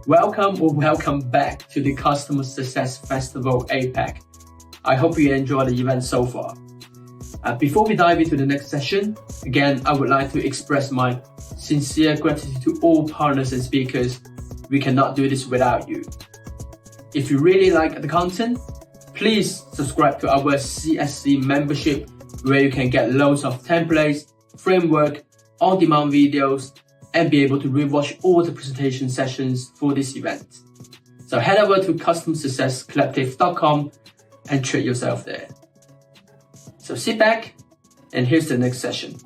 Welcome or welcome back to the Customer Success Festival APAC. I hope you enjoyed the event so far. Before we dive into the next session, again, I would like to express my sincere gratitude to all partners and speakers. We cannot do this without you. If you really like the content, please subscribe to our CSC membership, where you can get loads of templates, framework, on-demand videos, and be able to rewatch all the presentation sessions for this event. So head over to customersuccesscollective.com and treat yourself there. So sit back, and here's the next session.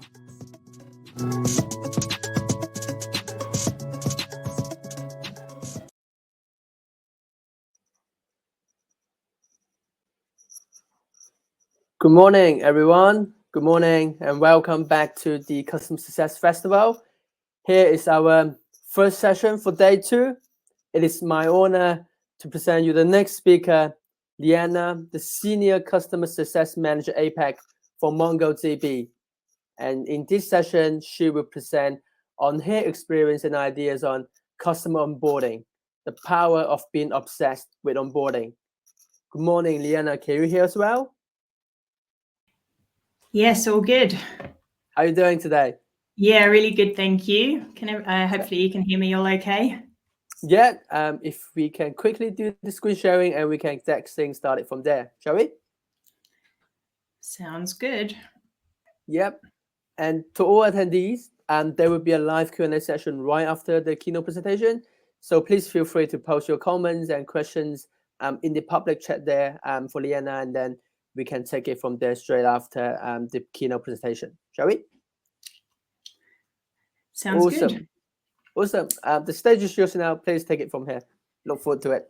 Good morning, everyone. Good morning, and welcome back to the Customer Success Festival. Here is our first session for day 2. It is my honor to present you the next speaker, Liana, the Senior Customer Success Manager APAC for MongoDB. And in this session, she will present on her experience and ideas on customer onboarding, the power of being obsessed with onboarding. Good morning, Liana. Can you hear us well? Yes, all good. How are you doing today? Yeah, really good, thank you. Hopefully you can hear me all okay? Yeah, if we can quickly do the screen sharing and we can get things started from there, shall we? Sounds good. Yep. And to all attendees, there will be a live Q&A session right after the keynote presentation. So please feel free to post your comments and questions in the public chat there for Liana, and then we can take it from there straight after the keynote presentation. Shall we? Sounds good. Awesome. The stage is yours now. Please take it from here. Look forward to it.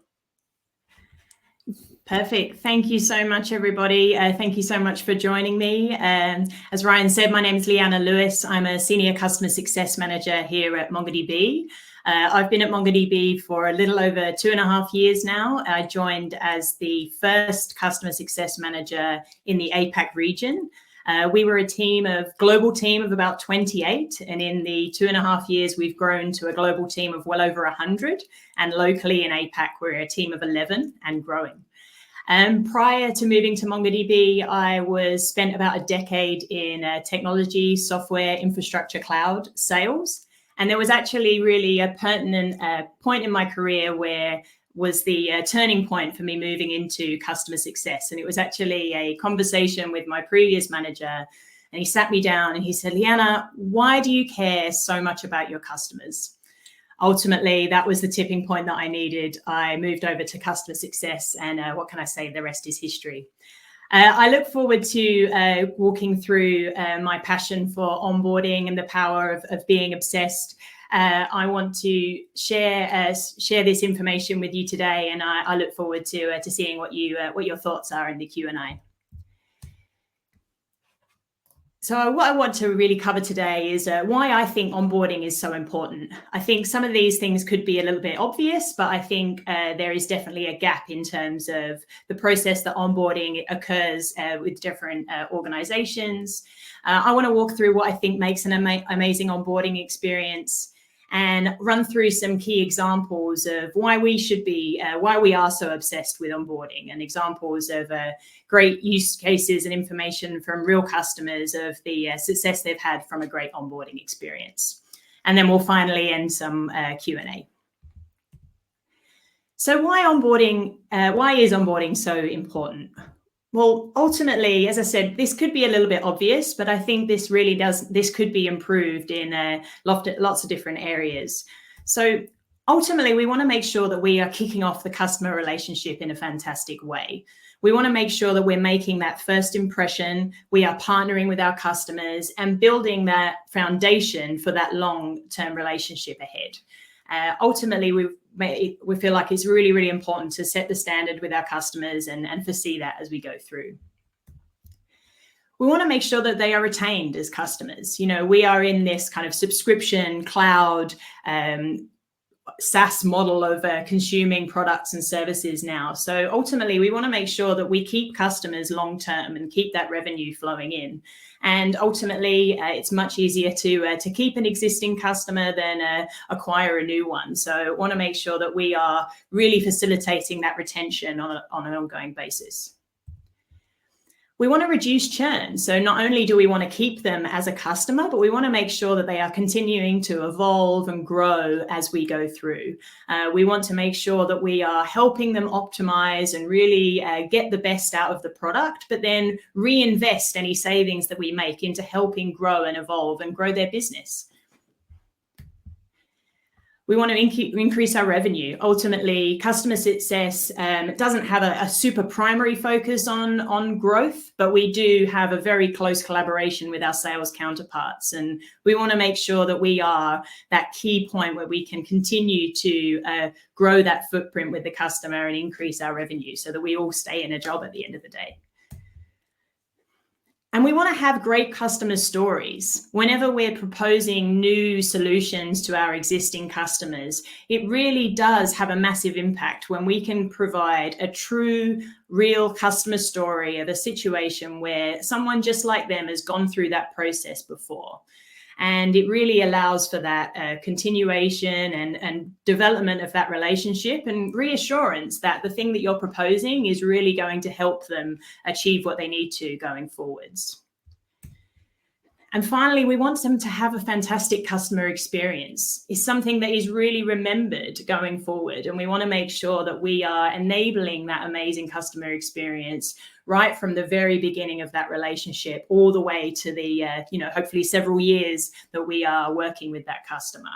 Perfect. Thank you so much, everybody. Thank you so much for joining me. As Ryan said, my name is Liana Lewis. I'm a Senior Customer Success Manager here at MongoDB. I've been at MongoDB for a little over 2.5 years now. I joined as the first Customer Success Manager in the APAC region. We were a global team of about 28, and in the 2.5 years, we've grown to a global team of well over 100, and locally in APAC, we're a team of 11 and growing. Prior to moving to MongoDB, I spent about a decade in technology, software, infrastructure, cloud sales. And there was actually really a pertinent point in my career where was the turning point for me moving into customer success. And it was actually a conversation with my previous manager. And he sat me down and he said, Liana, why do you care so much about your customers? Ultimately, that was the tipping point that I needed. I moved over to customer success, and what can I say? The rest is history. I look forward to walking through my passion for onboarding and the power of being obsessed. I want to share this information with you today, and I look forward to seeing what your thoughts are in the Q&A. So what I want to really cover today is why I think onboarding is so important. I think some of these things could be a little bit obvious, but I think there is definitely a gap in terms of the process that onboarding occurs with different organizations. I want to walk through what I think makes an amazing onboarding experience, and run through some key examples of why we are so obsessed with onboarding, and examples of great use cases and information from real customers of the success they've had from a great onboarding experience. And then we'll finally end some Q&A. So why is onboarding so important? Well, ultimately, as I said, this could be a little bit obvious, but I think this could be improved in lots of different areas. So ultimately, we want to make sure that we are kicking off the customer relationship in a fantastic way. We want to make sure that we're making that first impression, we are partnering with our customers and building that foundation for that long-term relationship ahead. Ultimately, we feel like it's really, really important to set the standard with our customers and foresee that as we go through. We want to make sure that they are retained as customers. You know, we are in this kind of subscription cloud SaaS model of consuming products and services now. So ultimately, we want to make sure that we keep customers long term and keep that revenue flowing in. And ultimately, it's much easier to keep an existing customer than acquire a new one. So want to make sure that we are really facilitating that retention on an ongoing basis. We want to reduce churn. So not only do we want to keep them as a customer, but we want to make sure that they are continuing to evolve and grow as we go through. We want to make sure that we are helping them optimize and really get the best out of the product, but then reinvest any savings that we make into helping grow and evolve and grow their business. We want to increase our revenue. Ultimately, customer success doesn't have a super primary focus on growth, but we do have a very close collaboration with our sales counterparts. And we want to make sure that we are that key point where we can continue to grow that footprint with the customer and increase our revenue so that we all stay in a job at the end of the day. And we want to have great customer stories. Whenever we're proposing new solutions to our existing customers, it really does have a massive impact when we can provide a true, real customer story of a situation where someone just like them has gone through that process before. And it really allows for that continuation and development of that relationship and reassurance that the thing that you're proposing is really going to help them achieve what they need to going forwards. And finally, we want them to have a fantastic customer experience. It's something that is really remembered going forward. And we want to make sure that we are enabling that amazing customer experience right from the very beginning of that relationship all the way to the, hopefully several years that we are working with that customer.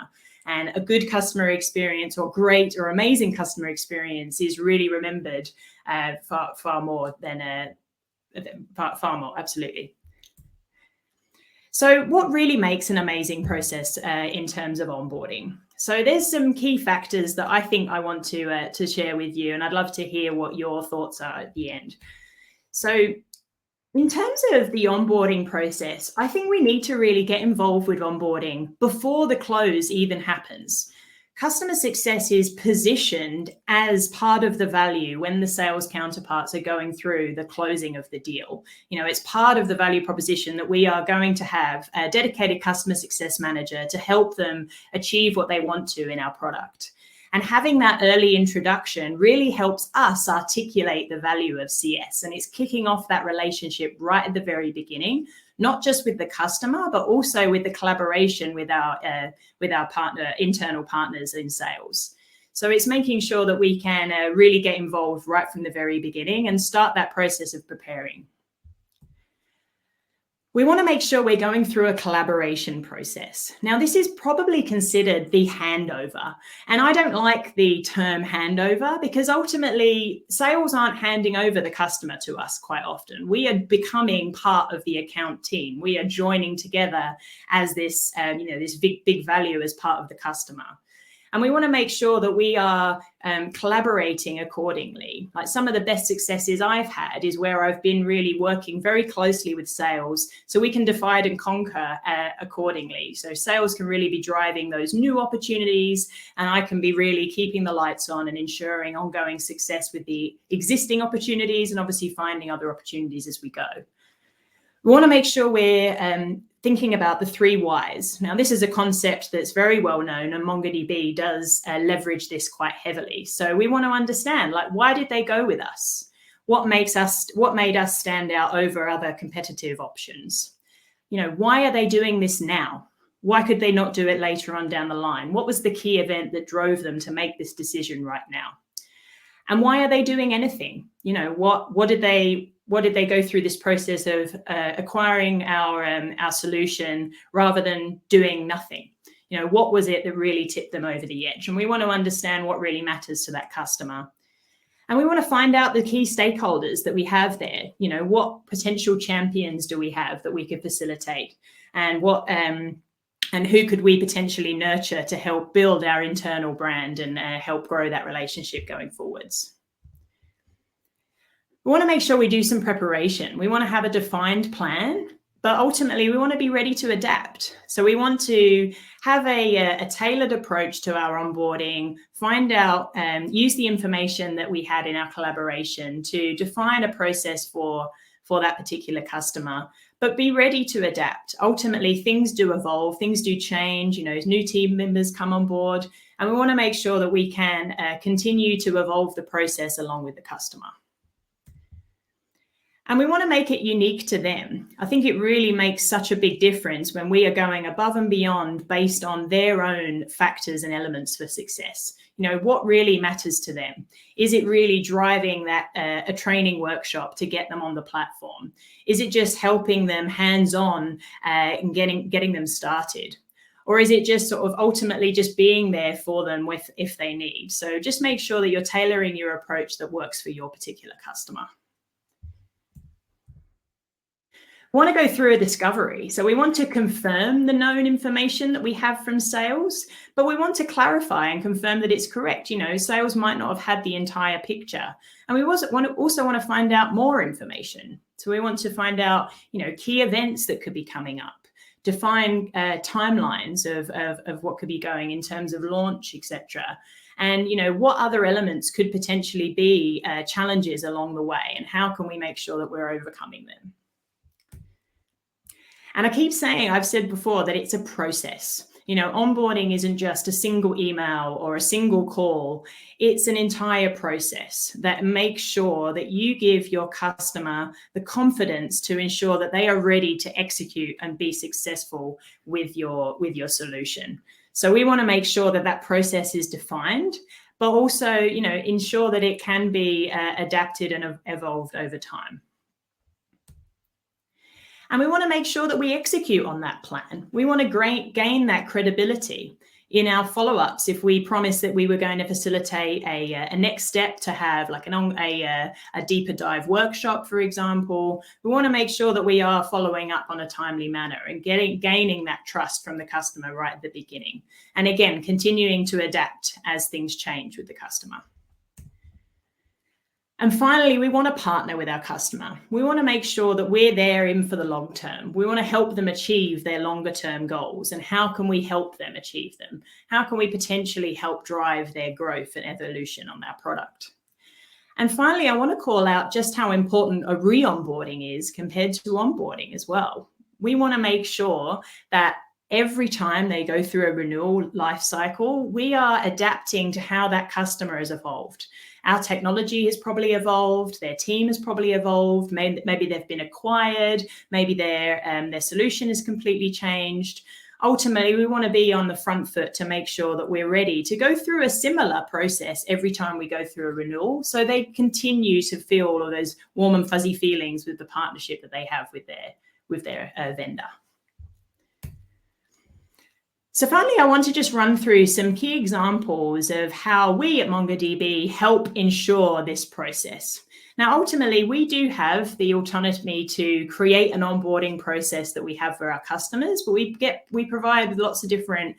And a good customer experience or great or amazing customer experience is really remembered far more, absolutely. So what really makes an amazing process in terms of onboarding? So there's some key factors that I think I want to share with you, and I'd love to hear what your thoughts are at the end. So in terms of the onboarding process, I think we need to really get involved with onboarding before the close even happens. Customer success is positioned as part of the value when the sales counterparts are going through the closing of the deal. It's part of the value proposition that we are going to have a dedicated customer success manager to help them achieve what they want to in our product. And having that early introduction really helps us articulate the value of CS. And it's kicking off that relationship right at the very beginning, not just with the customer, but also with the collaboration with our internal partners in sales. So it's making sure that we can really get involved right from the very beginning and start that process of preparing. We want to make sure we're going through a collaboration process. Now, this is probably considered the handover. And I don't like the term handover because ultimately sales aren't handing over the customer to us quite often. We are becoming part of the account team. We are joining together as this, this big value as part of the customer. And we want to make sure that we are collaborating accordingly. Like some of the best successes I've had is where I've been really working very closely with sales so we can divide and conquer accordingly. So sales can really be driving those new opportunities and I can be really keeping the lights on and ensuring ongoing success with the existing opportunities and obviously finding other opportunities as we go. We want to make sure we're thinking about the 3 whys. Now, this is a concept that's very well known and MongoDB does leverage this quite heavily. So we want to understand, why did they go with us? What made us stand out over other competitive options? Why are they doing this now? Why could they not do it later on down the line? What was the key event that drove them to make this decision right now? And why are they doing anything? What did they go through this process of acquiring our solution rather than doing nothing? What was it that really tipped them over the edge? And we want to understand what really matters to that customer. And we want to find out the key stakeholders that we have there. What potential champions do we have that we could facilitate? And and who could we potentially nurture to help build our internal brand and help grow that relationship going forwards? We want to make sure we do some preparation. We want to have a defined plan But ultimately, we want to be ready to adapt. So we want to have a tailored approach to our onboarding, find out, use the information that we had in our collaboration to define a process for that particular customer, but be ready to adapt. Ultimately, things do evolve, things do change, as new team members come on board, and we want to make sure that we can continue to evolve the process along with the customer. And we want to make it unique to them. I think it really makes such a big difference when we are going above and beyond based on their own factors and elements for success. What really matters to them? Is it really driving that a training workshop to get them on the platform? Is it just helping them hands-on and getting them started? Or is it just sort of ultimately just being there for them if they need? So just make sure that you're tailoring your approach that works for your particular customer. We want to go through a discovery. So we want to confirm the known information that we have from sales, but we want to clarify and confirm that it's correct. Sales might not have had the entire picture. And we also want to find out more information. So we want to find out, key events that could be coming up, define timelines of what could be going in terms of launch, etc. And, what other elements could potentially be challenges along the way, and how can we make sure that we're overcoming them? And I keep saying, I've said before, that it's a process. Onboarding isn't just a single email or a single call. It's an entire process that makes sure that you give your customer the confidence to ensure that they are ready to execute and be successful with your solution. So we want to make sure that that process is defined, but also, ensure that it can be adapted and evolved over time. And we want to make sure that we execute on that plan. We want to gain that credibility in our follow-ups. If we promised that we were going to facilitate a next step to have like a deeper dive workshop, for example, we want to make sure that we are following up on a timely manner and gaining that trust from the customer right at the beginning. And again, continuing to adapt as things change with the customer. And finally, we want to partner with our customer. We want to make sure that we're there in for the long term. We want to help them achieve their longer term goals. And how can we help them achieve them? How can we potentially help drive their growth and evolution on our product? And finally, I want to call out just how important a re-onboarding is compared to onboarding as well. We want to make sure that every time they go through a renewal life cycle, we are adapting to how that customer has evolved. Our technology has probably evolved, their team has probably evolved, maybe they've been acquired, maybe their solution has completely changed. Ultimately, we want to be on the front foot to make sure that we're ready to go through a similar process every time we go through a renewal, so they continue to feel all of those warm and fuzzy feelings with the partnership that they have with their vendor. So finally, I want to just run through some key examples of how we at MongoDB help ensure this process. Now, ultimately, we do have the autonomy to create an onboarding process that we have for our customers, but we provide lots of different,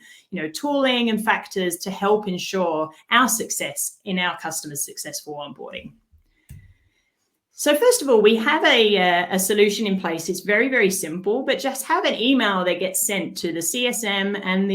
tooling and factors to help ensure our success in our customers' successful onboarding. So first of all, we have a solution in place. It's very, very simple, but just have an email that gets sent to the CSM and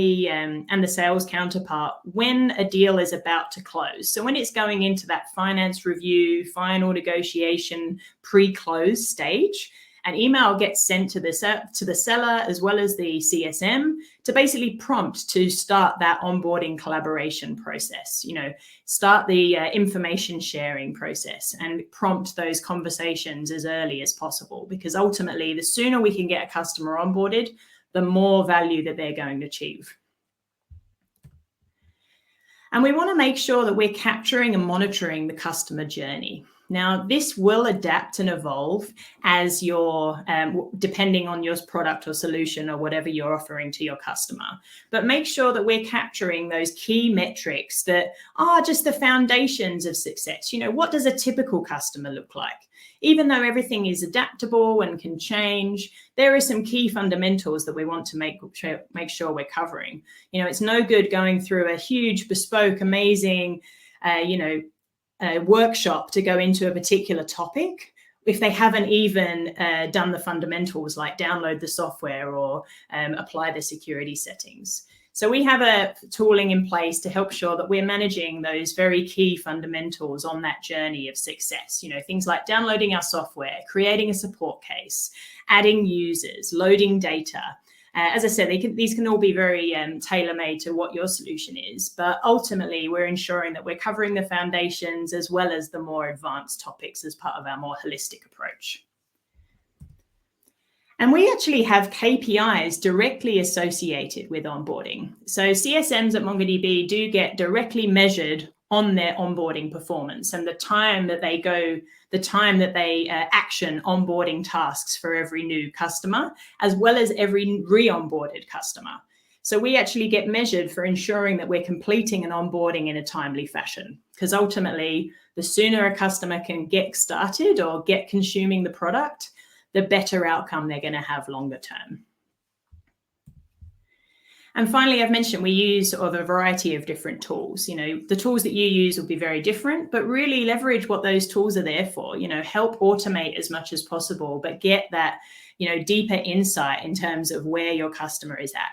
the sales counterpart when a deal is about to close. So when it's going into that finance review, final negotiation, pre-close stage, an email gets sent to the seller as well as the CSM to basically prompt to start that onboarding collaboration process, start the information sharing process and prompt those conversations as early as possible, because ultimately the sooner we can get a customer onboarded, the more value that they're going to achieve. And we want to make sure that we're capturing and monitoring the customer journey. Now, this will adapt and evolve as depending on your product or solution or whatever you're offering to your customer. But make sure that we're capturing those key metrics that are just the foundations of success. What does a typical customer look like? Even though everything is adaptable and can change, there are some key fundamentals that we want to make sure we're covering. It's no good going through a huge, bespoke, amazing, workshop to go into a particular topic if they haven't even done the fundamentals like download the software or apply the security settings. So we have a tooling in place to help sure that we're managing those very key fundamentals on that journey of success. Things like downloading our software, creating a support case, adding users, loading data. As I said, these can all be very tailor-made to what your solution is, but ultimately we're ensuring that we're covering the foundations as well as the more advanced topics as part of our more holistic approach. And we actually have KPIs directly associated with onboarding. So CSMs at MongoDB do get directly measured on their onboarding performance and the time that they action onboarding tasks for every new customer, as well as every re-onboarded customer. So we actually get measured for ensuring that we're completing an onboarding in a timely fashion, because ultimately, the sooner a customer can get started or get consuming the product, the better outcome they're going to have longer term. And finally, I've mentioned we use sort of a variety of different tools. The tools that you use will be very different, but really leverage what those tools are there for. Help automate as much as possible, but get that, deeper insight in terms of where your customer is at.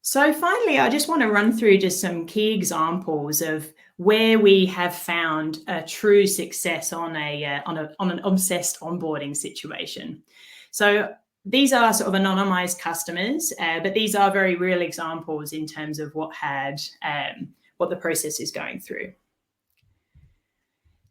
So finally, I just want to run through just some key examples of where we have found a true success on an obsessed onboarding situation. So these are sort of anonymized customers, but these are very real examples in terms of what the process is going through.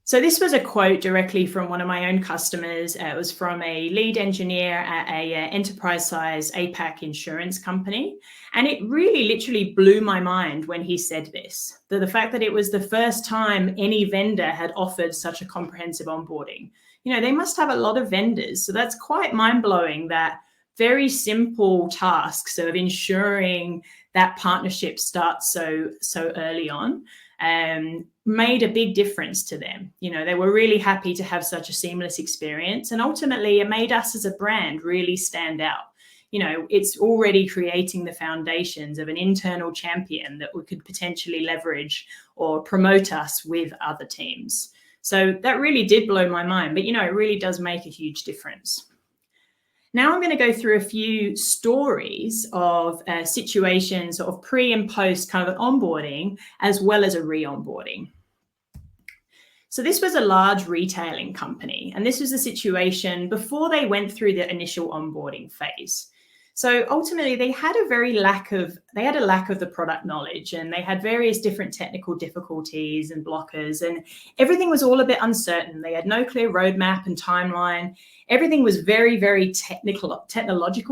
So this was a quote directly from one of my own customers. It was from a lead engineer at a enterprise-size APAC insurance company. And it really literally blew my mind when he said this, the fact that it was the first time any vendor had offered such a comprehensive onboarding. They must have a lot of vendors. So that's quite mind-blowing that very simple tasks of ensuring that partnership starts so early on made a big difference to them. They were really happy to have such a seamless experience. And ultimately, it made us as a brand really stand out. It's already creating the foundations of an internal champion that we could potentially leverage or promote us with other teams. So that really did blow my mind, but it really does make a huge difference. Now I'm going to go through a few stories of situations of pre and post kind of an onboarding, as well as a re-onboarding. So this was a large retailing company, and this was a situation before they went through the initial onboarding phase. So ultimately, they had a lack of the product knowledge, and they had various different technical difficulties and blockers, and everything was all a bit uncertain. They had no clear roadmap and timeline. Everything was very, very technologically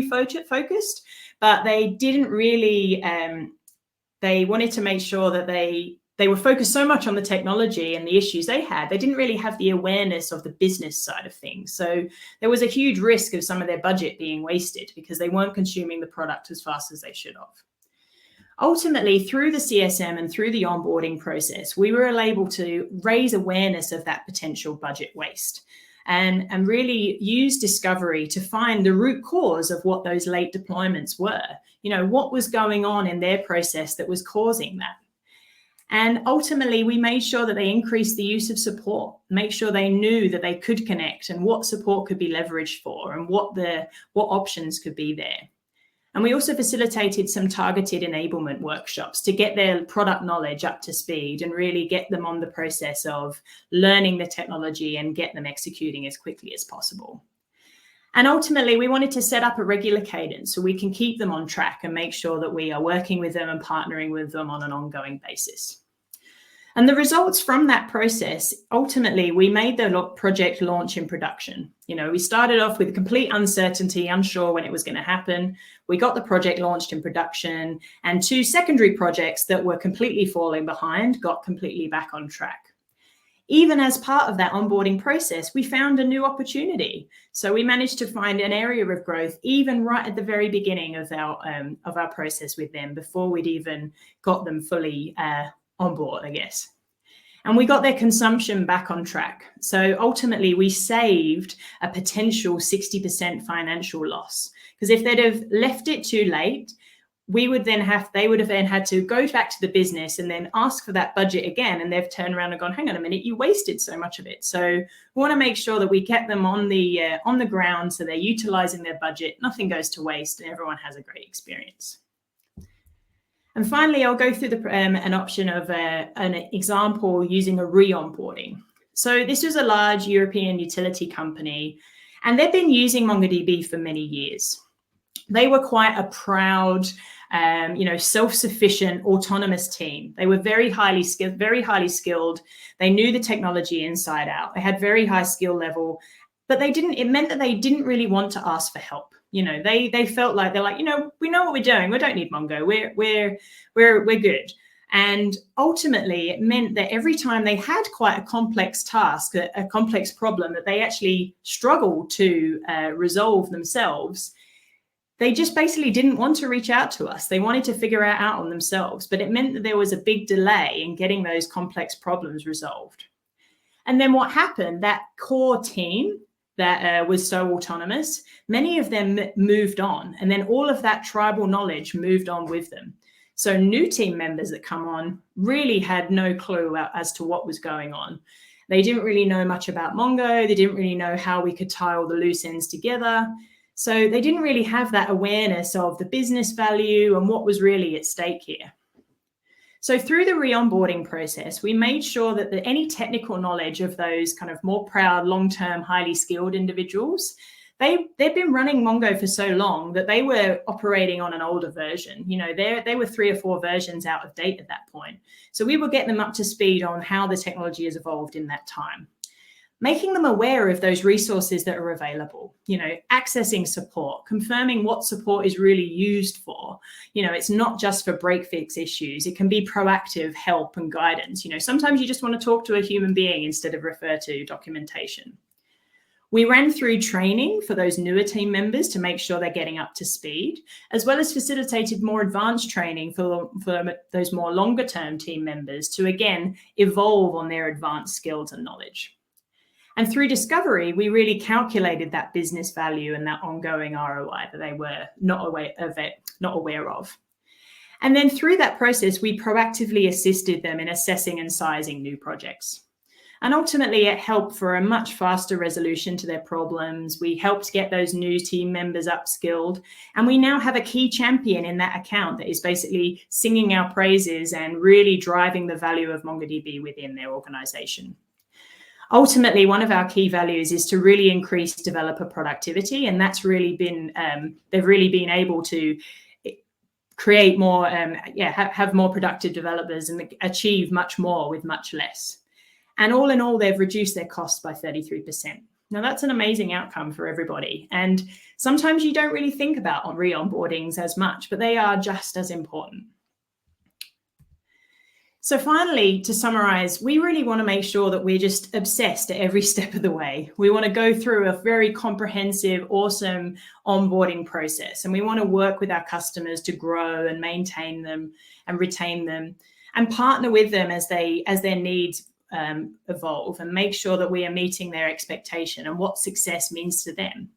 focused, but they didn't really. They wanted to make sure that they were focused so much on the technology and the issues they had, they didn't really have the awareness of the business side of things. So there was a huge risk of some of their budget being wasted because they weren't consuming the product as fast as they should have. Ultimately, through the CSM and through the onboarding process, we were able to raise awareness of that potential budget waste and really use discovery to find the root cause of what those late deployments were. What was going on in their process that was causing that? And ultimately, we made sure that they increased the use of support, make sure they knew that they could connect and what support could be leveraged for and what options could be there. And we also facilitated some targeted enablement workshops to get their product knowledge up to speed and really get them on the process of learning the technology and get them executing as quickly as possible. And ultimately, we wanted to set up a regular cadence so we can keep them on track and make sure that we are working with them and partnering with them on an ongoing basis. And the results from that process, ultimately, we made the project launch in production. We started off with complete uncertainty, unsure when it was going to happen. We got the project launched in production, and 2 secondary projects that were completely falling behind got completely back on track. Even as part of that onboarding process, we found a new opportunity. So we managed to find an area of growth, even right at the very beginning of our process with them, before we'd even got them fully on board, I guess. And we got their consumption back on track. So ultimately, we saved a potential 60% financial loss. Because if they'd have left it too late, they would have then had to go back to the business and then ask for that budget again. And they've turned around and gone, hang on a minute, you wasted so much of it. So we want to make sure that we get them on the ground so they're utilizing their budget, nothing goes to waste, and everyone has a great experience. And finally, I'll go through an option of an example using a re-onboarding. So this was a large European utility company, and they've been using MongoDB for many years. They were quite a proud, self-sufficient, autonomous team. They were very highly skilled. They knew the technology inside out. They had very high skill level, but it meant that they didn't really want to ask for help. They felt like, they're like, we know what we're doing. We don't need Mongo. We're good. And ultimately, it meant that every time they had quite a complex task, a complex problem that they actually struggled to resolve themselves, they just basically didn't want to reach out to us. They wanted to figure it out on themselves, but it meant that there was a big delay in getting those complex problems resolved. And then what happened, that core team that was so autonomous, many of them moved on, and then all of that tribal knowledge moved on with them. So new team members that come on really had no clue as to what was going on. They didn't really know much about Mongo. They didn't really know how we could tie all the loose ends together. So they didn't really have that awareness of the business value and what was really at stake here. So through the re-onboarding process, we made sure that any technical knowledge of those kind of more proud, long-term, highly skilled individuals, they've been running Mongo for so long that they were operating on an older version. They were 3 or 4 versions out of date at that point. So we would get them up to speed on how the technology has evolved in that time. Making them aware of those resources that are available, accessing support, confirming what support is really used for. It's not just for break fix issues. It can be proactive help and guidance. Sometimes you just want to talk to a human being instead of refer to documentation. We ran through training for those newer team members to make sure they're getting up to speed, as well as facilitated more advanced training for those more longer term team members to, again, evolve on their advanced skills and knowledge. And through discovery, we really calculated that business value and that ongoing ROI that they were not aware of. And then through that process, we proactively assisted them in assessing and sizing new projects. And ultimately, it helped for a much faster resolution to their problems. We helped get those new team members upskilled. And we now have a key champion in that account that is basically singing our praises and really driving the value of MongoDB within their organization. Ultimately, one of our key values is to really increase developer productivity, and that's really been they've really been able to create more, have more productive developers and achieve much more with much less. And all in all, they've reduced their costs by 33%. Now, that's an amazing outcome for everybody. And sometimes you don't really think about re-onboardings as much, but they are just as important. So finally, to summarize, we really want to make sure that we're just obsessed at every step of the way. We want to go through a very comprehensive, awesome onboarding process. And we want to work with our customers to grow and maintain them and retain them and partner with them as their needs evolve, and make sure that we are meeting their expectation and what success means to them.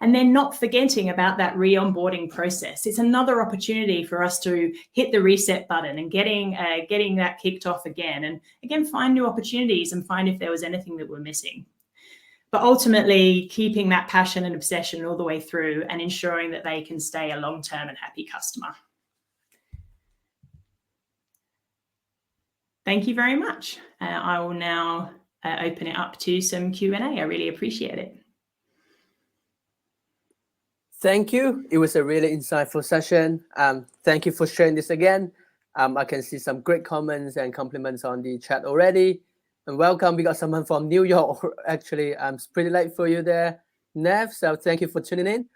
And then not forgetting about that re-onboarding process. It's another opportunity for us to hit the reset button and getting that kicked off again. And again, find new opportunities and find if there was anything that we're missing. But ultimately, keeping that passion and obsession all the way through and ensuring that they can stay a long-term and happy customer. Thank you very much. I will now open it up to some Q&A. I really appreciate it. Thank you. It was a really insightful session. Thank you for sharing this again. I can see some great comments and compliments on the chat already. And welcome. We got someone from New York. Actually, it's pretty late for you there, Nev. So thank you for tuning in.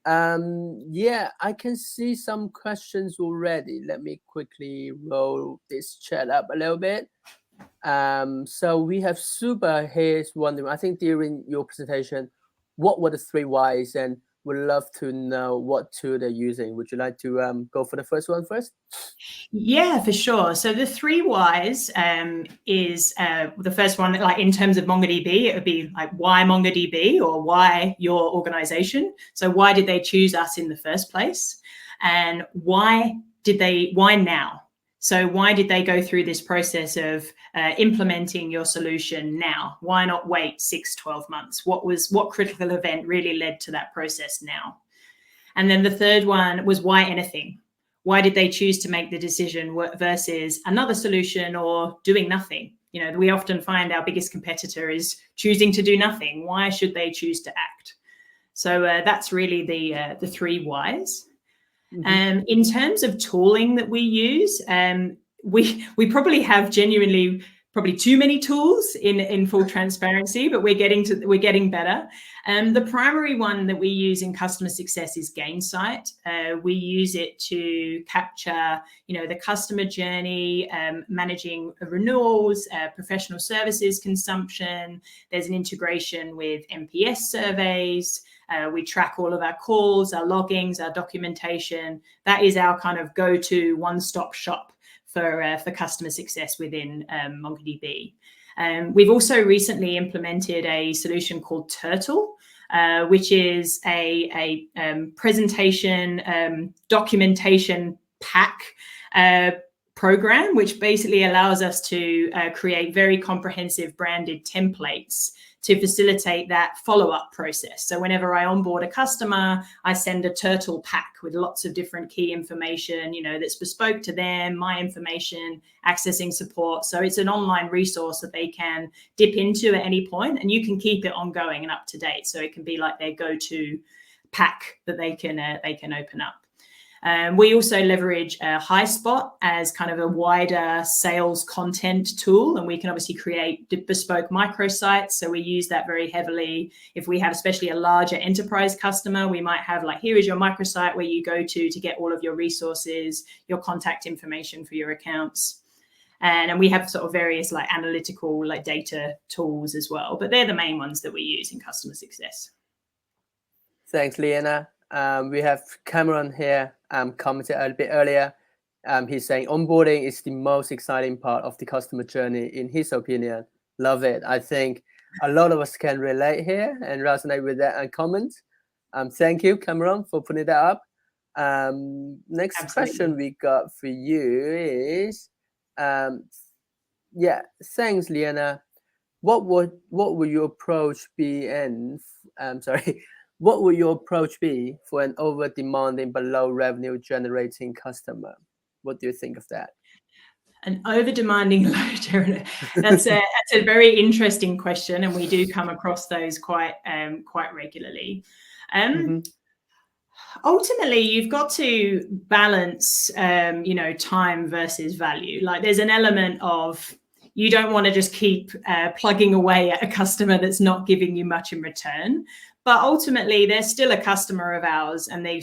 I can see some questions already. Let me quickly roll this chat up a little bit. So we have Suba here wondering, I think during your presentation, what were the 3 whys, and would love to know what tool they're using. Would you like to go for the first one first? Yeah, for sure. So the 3 whys is the first one, like in terms of MongoDB, it would be like, why MongoDB, or why your organization? So why did they choose us in the first place? And why now? So why did they go through this process of implementing your solution now? Why not wait 6, 12 months? What critical event really led to that process now? And then the third one was why anything? Why did they choose to make the decision versus another solution or doing nothing? You know, we often find our biggest competitor is choosing to do nothing. Why should they choose to act? So that's really the 3 whys. In terms of tooling that we use, we probably have genuinely probably too many tools in full transparency, but we're getting better. The primary one that we use in customer success is Gainsight. We use it to capture, you know, the customer journey, managing renewals, professional services consumption. There's an integration with NPS surveys. We track all of our calls, our loggings, our documentation. That is our kind of go-to one-stop shop for customer success within MongoDB. We've also recently implemented a solution called Turtle, which is a presentation documentation pack program, which basically allows us to create very comprehensive branded templates to facilitate that follow-up process. So whenever I onboard a customer, I send a Turtle pack with lots of different key information, you know, that's bespoke to them, my information, accessing support. So it's an online resource that they can dip into at any point, and you can keep it ongoing and up to date. So it can be like their go-to pack that they can open up. We also leverage HighSpot as kind of a wider sales content tool, and we can obviously create bespoke microsites. So we use that very heavily. If we have especially a larger enterprise customer, we might have like, here is your microsite where you go to get all of your resources, your contact information for your accounts. And we have sort of various like analytical like data tools as well, but they're the main ones that we use in customer success. Thanks, Liana. We have Cameron here, commented a bit earlier. He's saying onboarding is the most exciting part of the customer journey, in his opinion. Love it. I think a lot of us can relate here and resonate with that comment. Thank you, Cameron, for putting that up. Next Absolutely. question we got for you is, thanks, Liana. What would your approach be? What would your approach be for an over-demanding but low revenue-generating customer? What do you think of that? An over-demanding low, that's a very interesting question, and we do come across those quite regularly. Ultimately, you've got to balance, you know, time versus value. Like, there's an element of you don't want to just keep plugging away at a customer that's not giving you much in return. But ultimately, they're still a customer of ours, and we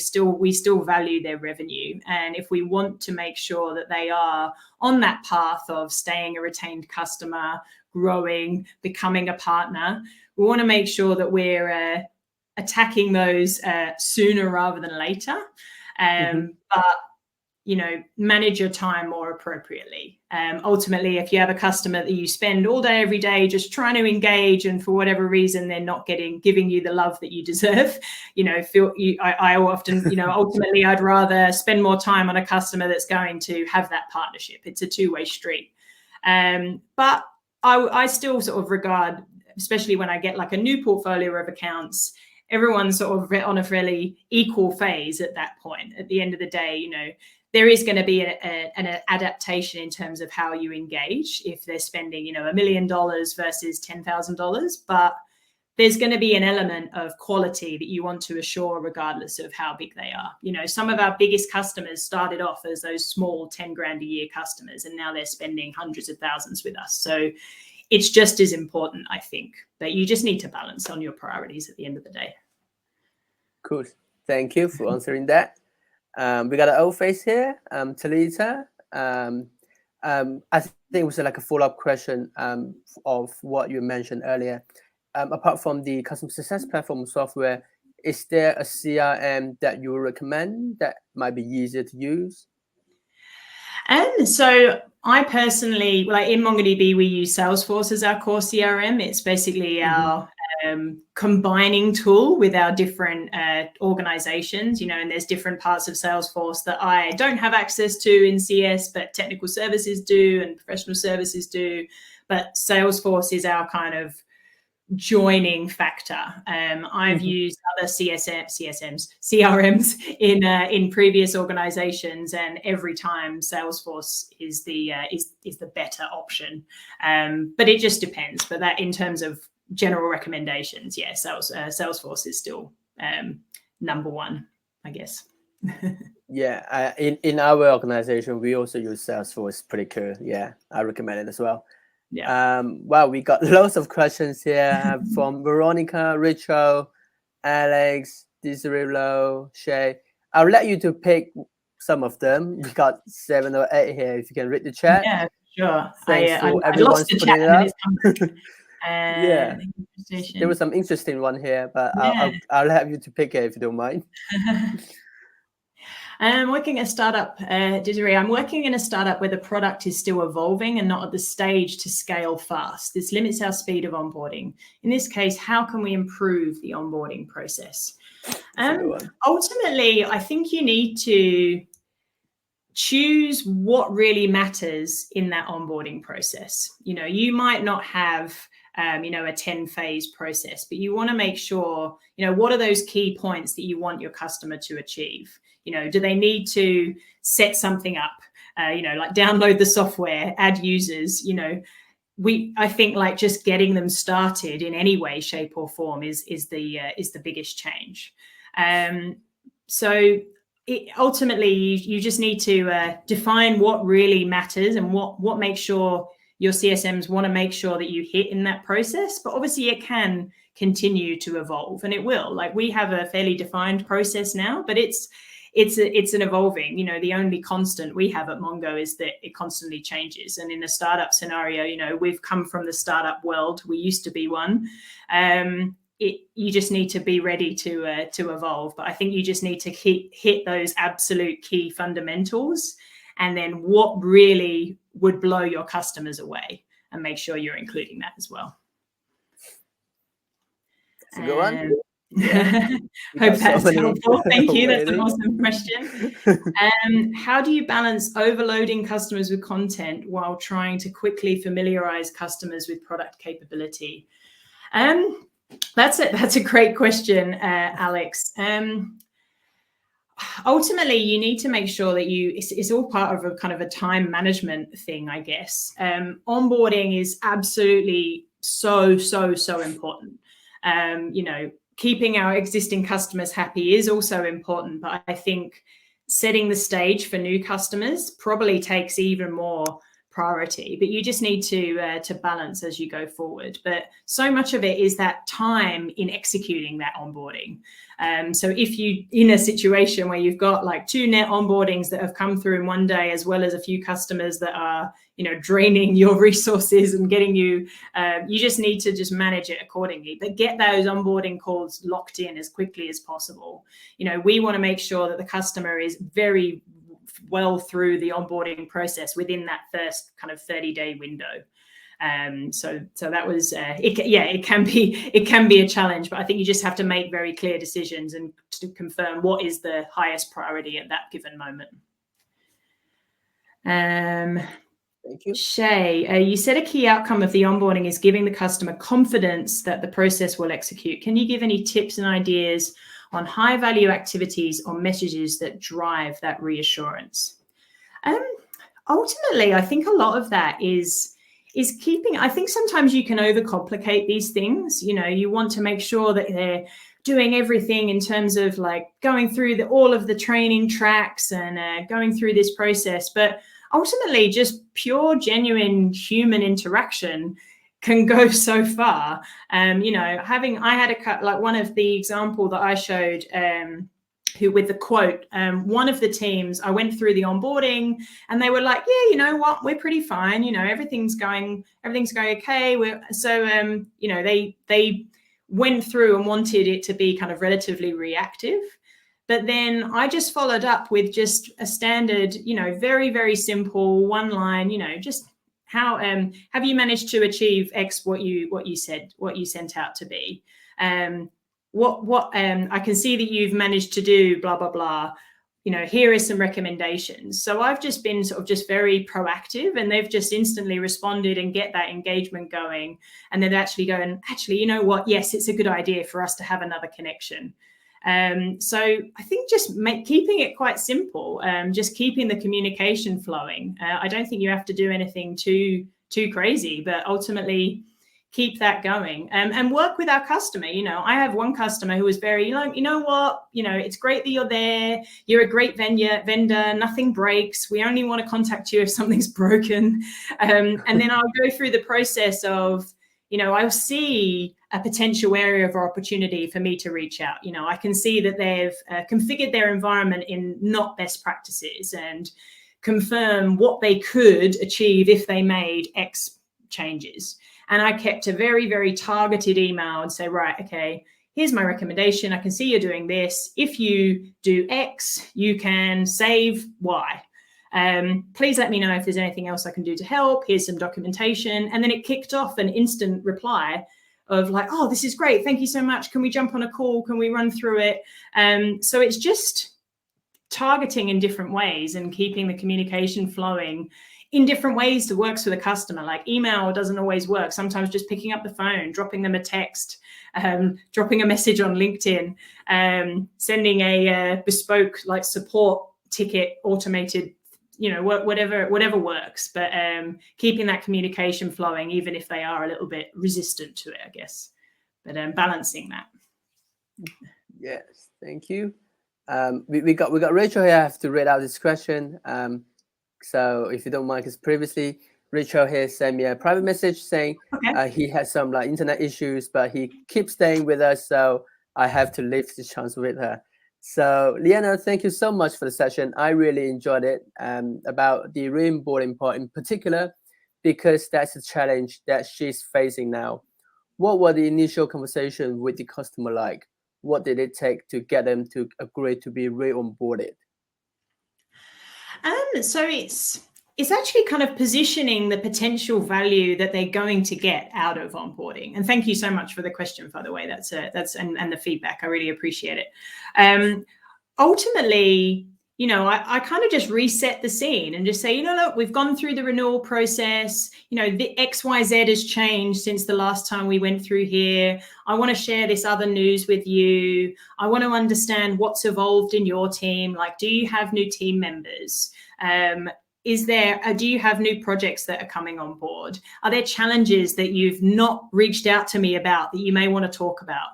still value their revenue. And if we want to make sure that they are on that path of staying a retained customer, growing, becoming a partner, we want to make sure that we're attacking those sooner rather than later. But you know, manage your time more appropriately. Ultimately, if you have a customer that you spend all day, every day, just trying to engage, and for whatever reason, they're not giving you the love that you deserve, you know, I often, you know, ultimately, I'd rather spend more time on a customer that's going to have that partnership. It's a two-way street. But I still sort of regard, especially when I get like a new portfolio of accounts, everyone's sort of on a fairly equal phase at that point. At the end of the day, you know, there is going to be an adaptation in terms of how you engage if they're spending, you know, $1 million versus $10,000. But there's going to be an element of quality that you want to assure regardless of how big they are. You know, some of our biggest customers started off as those small 10 grand a year customers, and now they're spending hundreds of thousands with us. So it's just as important, I think, that you just need to balance on your priorities at the end of the day. Cool. Thank you for answering that. We got an old face here, Talita. I think it was like a follow-up question of what you mentioned earlier. Apart from the customer success platform software, is there a CRM that you recommend that might be easier to use? So I personally, like in MongoDB, we use Salesforce as our core CRM. It's basically our combining tool with our different organizations, and there's different parts of Salesforce that I don't have access to in CS, but technical services do and professional services do. But Salesforce is our kind of joining factor. I've used other CRMs in previous organizations, and every time Salesforce is the better option. But it just depends. But that, in terms of general recommendations, yeah, Salesforce is still number one, I guess. Yeah, in our organization, we also use Salesforce. Pretty cool. Yeah, I recommend it as well. Yeah. Well, we got lots of questions here from Veronica, Richo, Alex, Disrilo, Shay. I'll let you to pick some of them. We got 7 or 8 here. If you can read the chat. Yeah, sure. Thanks for everyone putting it up. Yeah, there was some interesting one here, but yeah. I'll have you to pick it if you don't mind. I'm working a startup, Desiree. I'm working in a startup where the product is still evolving and not at the stage to scale fast. This limits our speed of onboarding. In this case, how can we improve the onboarding process? Ultimately, I think you need to choose what really matters in that onboarding process. You might not have a 10-phase process, but you want to make sure, what are those key points that you want your customer to achieve? Do they need to set something up, like download the software, add users? I think like just getting them started in any way, shape or form is the biggest change. So ultimately you just need to define what really matters and what makes sure your CSMs want to make sure that you hit in that process. But obviously it can continue to evolve, and it will. Like, we have a fairly defined process now, but it's an evolving, the only constant we have at Mongo is that it constantly changes. And in a startup scenario, we've come from the startup world. We used to be one. You just need to be ready to evolve. But I think you just need to hit those absolute key fundamentals, and then what really would blow your customers away, and make sure you're including that as well. That's a good one. Hope that's helpful. Thank you. That's an awesome question. How do you balance overloading customers with content while trying to quickly familiarize customers with product capability? That's a great question, Alex. Ultimately, you need to make sure that it's all part of a kind of a time management thing, I guess. Onboarding is absolutely so important. Keeping our existing customers happy is also important, but I think setting the stage for new customers probably takes even more priority. But you just need to balance as you go forward. But so much of it is that time in executing that onboarding. So if you in a situation where you've got like 2 net onboardings that have come through in one day, as well as a few customers that are draining your resources and getting you, you just need to just manage it accordingly. But get those onboarding calls locked in as quickly as possible. We want to make sure that the customer is very well through the onboarding process within that first kind of 30-day window. So that was it can be a challenge, but I think you just have to make very clear decisions and to confirm what is the highest priority at that given moment. Thank you. Shay, you said a key outcome of the onboarding is giving the customer confidence that the process will execute. Can you give any tips and ideas on high value activities or messages that drive that reassurance? Ultimately, I think a lot of that is keeping, I think sometimes you can overcomplicate these things. You want to make sure that they're doing everything in terms of like going through all of the training tracks and going through this process. But ultimately, just pure, genuine human interaction can go so far. I had one of the example that I showed, who with the quote, one of the teams, I went through the onboarding and they were like, yeah, you know what, we're pretty fine. Everything's going okay. They went through and wanted it to be kind of relatively reactive. But then I just followed up with just a standard, very, very simple one line, just how have you managed to achieve X, what you sent out to be? I can see that you've managed to do blah, blah, blah. You know, here are some recommendations. So I've just been sort of just very proactive, and they've just instantly responded and get that engagement going. And then actually going, actually, you know what? Yes, it's a good idea for us to have another connection. So I think just keeping it quite simple, just keeping the communication flowing. I don't think you have to do anything too crazy, but ultimately keep that going, and work with our customer. You know, I have one customer who was very like, you know what, you know, it's great that you're there. You're a great vendor. Nothing breaks. We only want to contact you if something's broken. And then I'll go through the process of, you know, I'll see a potential area of opportunity for me to reach out. You know, I can see that they've configured their environment in not best practices, and confirm what they could achieve if they made X changes. And I kept a very, very targeted email and say, right, okay, here's my recommendation. I can see you're doing this. If you do X, you can save Y. Please let me know if there's anything else I can do to help. Here's some documentation. And then it kicked off an instant reply of like, oh, this is great. Thank you so much. Can we jump on a call? Can we run through it? So it's just targeting in different ways and keeping the communication flowing in different ways that works for the customer. Like email doesn't always work. Sometimes just picking up the phone, dropping them a text, dropping a message on LinkedIn, sending a bespoke like support ticket, automated, you know, whatever works. But keeping that communication flowing, even if they are a little bit resistant to it, I guess. But balancing that. Yes, thank you. We got Rachel here. I have to read out this question. So if you don't mind, because previously Rachel here sent me a private message saying he has some like internet issues, but he keeps staying with us, so I have to leave this chance with her. So Liana, thank you so much for the session. I really enjoyed it, about the re-onboarding part in particular, because that's a challenge that she's facing now. What were the initial conversations with the customer like? What did it take to get them to agree to be re-onboarded? So it's actually kind of positioning the potential value that they're going to get out of onboarding. And thank you so much for the question, by the way. That's and the feedback. I really appreciate it. Ultimately, you know, I kind of just reset the scene and just say, you know, look, we've gone through the renewal process. You know, the XYZ has changed since the last time we went through here. I want to share this other news with you. I want to understand what's evolved in your team. Like, do you have new team members? Do you have new projects that are coming on board? Are there challenges that you've not reached out to me about that you may want to talk about?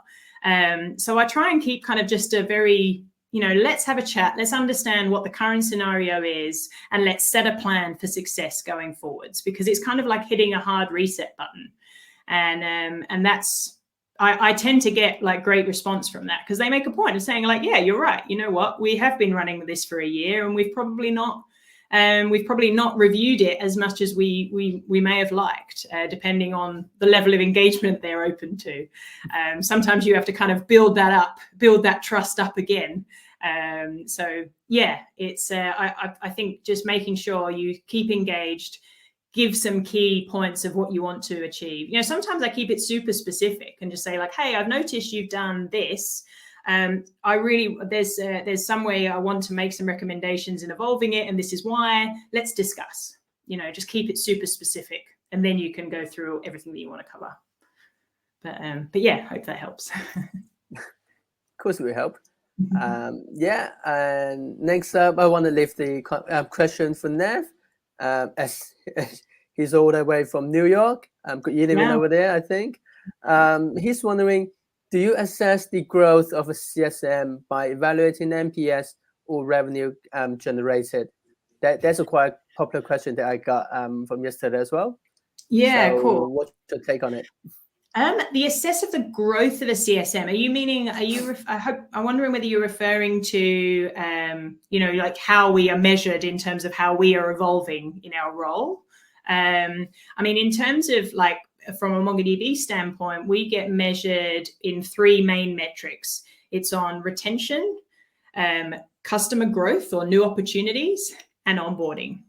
So I try and keep kind of just a very, you know, let's have a chat. Let's understand what the current scenario is, and let's set a plan for success going forwards, because it's kind of like hitting a hard reset button. And that's, I tend to get like great response from that, because they make a point of saying like, yeah, you're right. You know what? We have been running with this for a year, and we've probably not reviewed it as much as we may have liked, depending on the level of engagement they're open to. Sometimes you have to kind of build that trust up again. So yeah, it's I think just making sure you keep engaged, give some key points of what you want to achieve. You know, sometimes I keep it super specific and just say like, hey, I've noticed you've done this. There's some way I want to make some recommendations in evolving it, and this is why. Let's discuss. You know, just keep it super specific, and then you can go through everything that you want to cover. But yeah, hope that helps. Of course, it will help. Yeah, and next up, I want to leave the question for Nev, as he's all the way from New York. Good evening over there, I think. He's wondering, do you assess the growth of a CSM by evaluating NPS or revenue generated? That's a quite popular question that I got from yesterday as well. Yeah, so cool. What's your take on it? The assess of the growth of a CSM. I'm wondering whether you're referring to, you know, like how we are measured in terms of how we are evolving in our role. I mean, in terms of like, from a MongoDB standpoint, we get measured in 3 main metrics. It's on retention, customer growth or new opportunities, and onboarding.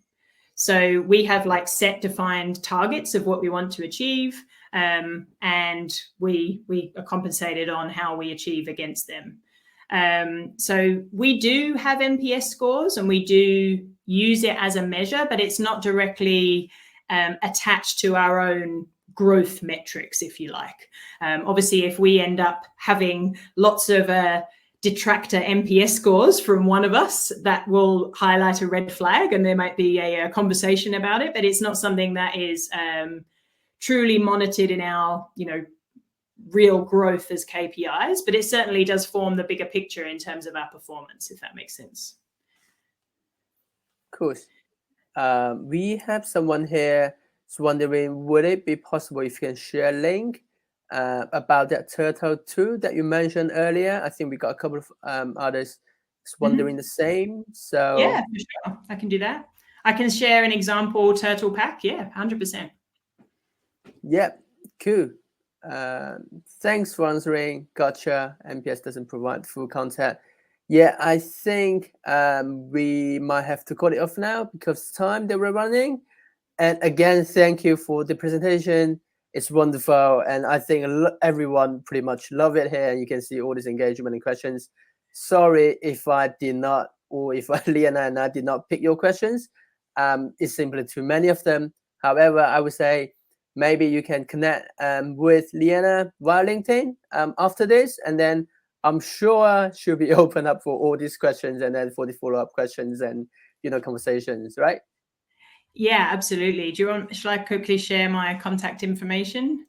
So we have like set defined targets of what we want to achieve, and we are compensated on how we achieve against them. So we do have NPS scores and we do use it as a measure, but it's not directly attached to our own growth metrics, if you like. Obviously, if we end up having lots of detractor NPS scores from one of us, that will highlight a red flag and there might be a conversation about it, but it's not something that is truly monitored in our, real growth as KPIs, but it certainly does form the bigger picture in terms of our performance, if that makes sense. Cool. We have someone here who's wondering, would it be possible if you can share a link about that turtle tool that you mentioned earlier? I think we got a couple of others wondering the same. So yeah, for sure. I can do that. I can share an example turtle pack. Yeah, 100%. Yeah, cool. Thanks for answering. Gotcha. NPS doesn't provide full content. Yeah, I think we might have to cut it off now because time that we're running. And again, thank you for the presentation. It's wonderful. And I think everyone pretty much love it here. And you can see all this engagement and questions. Sorry if I did not, or if Liana and I did not pick your questions. It's simply too many of them. However, I would say maybe you can connect with Liana via LinkedIn after this. And then I'm sure she'll be open up for all these questions and then for the follow-up questions and, conversations, right? Yeah, absolutely. Shall I quickly share my contact information?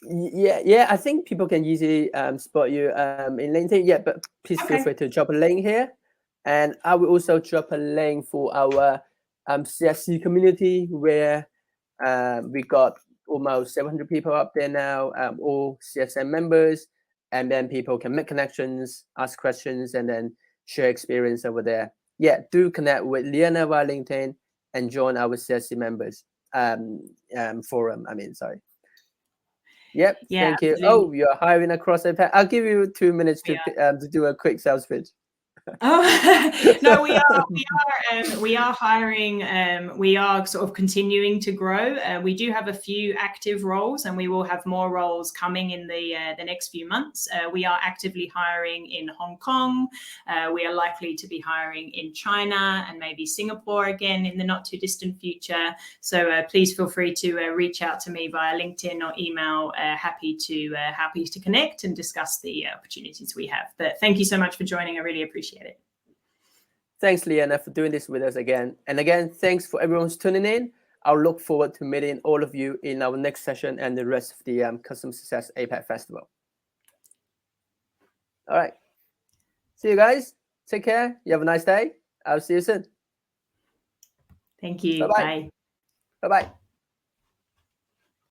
Yeah. I think people can easily spot you in LinkedIn. Yeah, but please feel free to drop a link here. And I will also drop a link for our CSC community where we got almost 700 people up there now, all CSM members. And then people can make connections, ask questions, and then share experience over there. Yeah, do connect with Liana via LinkedIn and join our CSC members forum. Sorry. Yep, Yeah, thank you. absolutely. Oh, you're hiring across APAC. I'll give you 2 minutes to do a quick sales pitch. Oh no, we are hiring. We are sort of continuing to grow. We do have a few active roles, and we will have more roles coming in the next few months. We are actively hiring in Hong Kong. We are likely to be hiring in China and maybe Singapore again in the not too distant future. So please feel free to reach out to me via LinkedIn or email. Happy to connect and discuss the opportunities we have. But thank you so much for joining. I really appreciate it. Thanks, Liana, for doing this with us again. And again, thanks for everyone's tuning in. I'll look forward to meeting all of you in our next session and the rest of the Customer Success APAC Festival. All right. See you guys. Take care. You have a nice day. I'll see you soon. Thank you. Bye-bye. Bye. Bye-bye.